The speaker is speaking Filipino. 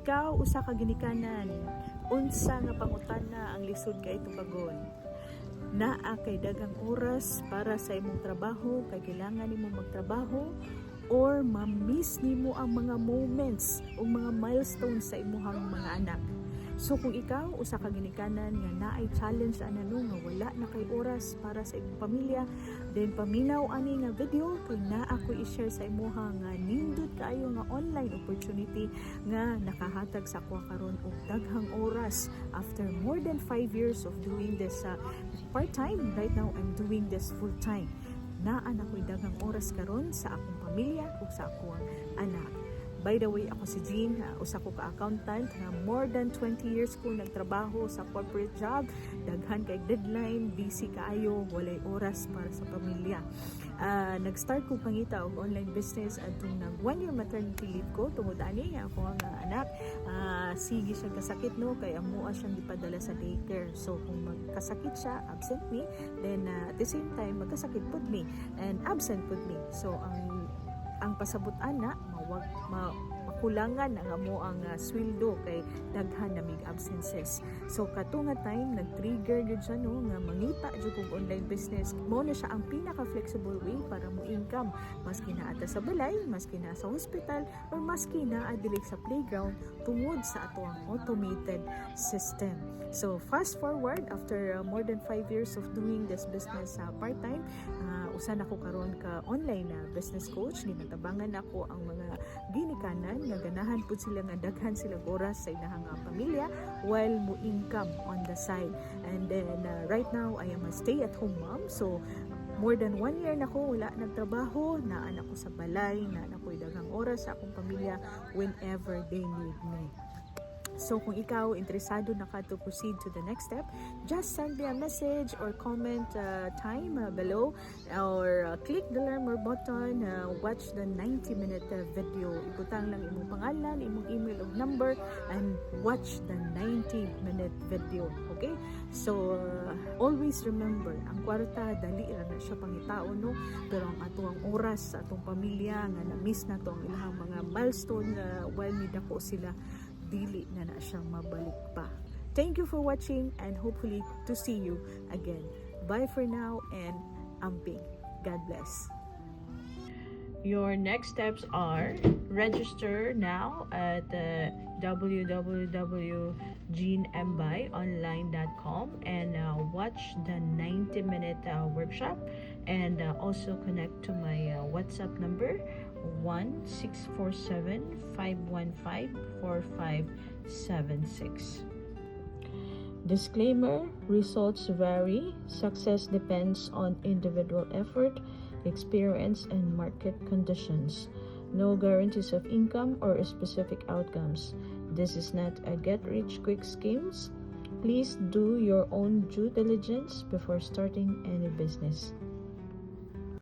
ikaw usa ka ginikanan, unsa nga pangutana ang lisod kay tubagon? Naa kay daghang oras para sa imong trabaho, kay kailangan nimo magtrabaho, or ma-miss nimo ang mga moments o mga milestones sa imuhang mga anak. So kung ikaw usa ka ginikanan nga naay challenge anano nga wala na kay oras para sa imong pamilya, then paminaw ani nga video kay naa ako i-share sa imuha nga nindot kaayo nga online opportunity nga nakahatag sa ako karon og daghang oras after more than 5 years of doing this part-time. Right now I'm doing this full-time. Naa na ko'y daghang oras karon sa akong pamilya ug sa akong anak. By the way, ako si Jean, usa ko ka-accountant na more than 20 years ko nagtrabaho sa corporate job, daghan kay deadline, busy kaayo, walay oras para sa pamilya. Nag-start ko pangita og online business adtong nag 1 year maternity leave ko tungod ani ako ang anak sige siya kasakit no kay amoa siyang gipadala sa daycare. So kung magkasakit siya, absent me, then at the same time magkasakit pud me and absent pud me. So ang pasabot ana makulangan ang amo ang sweldo kay daghan na mig absences. So kato nga time nag-trigger gyud siya no nga mangita jud og online business. Mao na siya ang pinaka flexible way para mo income maski naa ta sa balay, maski naa sa hospital, or maski naa dili sa playground tungod sa ato ang automated system. So fast forward after more than 5 years of doing this business part-time, usa na ko karon ka online na business coach. Ginatabangan ako ang mga ginikanan nga ganahan pud sila nga daghan sila oras sa ilahang pamilya while mo income on the side. And then right now I am a stay-at-home mom. So more than 1 year na ko wala nagtrabaho, naan ako sa balay, naan ako daghang oras sa akong pamilya whenever they need me. So kung ikaw interesado na ka to proceed to the next step, just send me a message or comment time below, or click the learn more button, watch the 90-minute video. Ibutang lang imong pangalan, imong email ug number, and watch the 90-minute video. Okay? So always remember, ang kwarta dali ra na siya pangitaon no, pero ang atong oras sa atong pamilya nga na-miss na to ang ilang mga milestone while nidako sila, dili na siya mabalik pa. Thank you for watching and hopefully to see you again. Bye for now and amping. God bless. Your next steps are register now at www.jeanmbuyonline.com and watch the 90-minute workshop, and also connect to my WhatsApp number 1-647-515-4576. Disclaimer: results vary. Success depends on individual effort, experience, and market conditions. No guarantees of income or specific outcomes. This is not a get-rich-quick schemes. Please do your own due diligence before starting any business.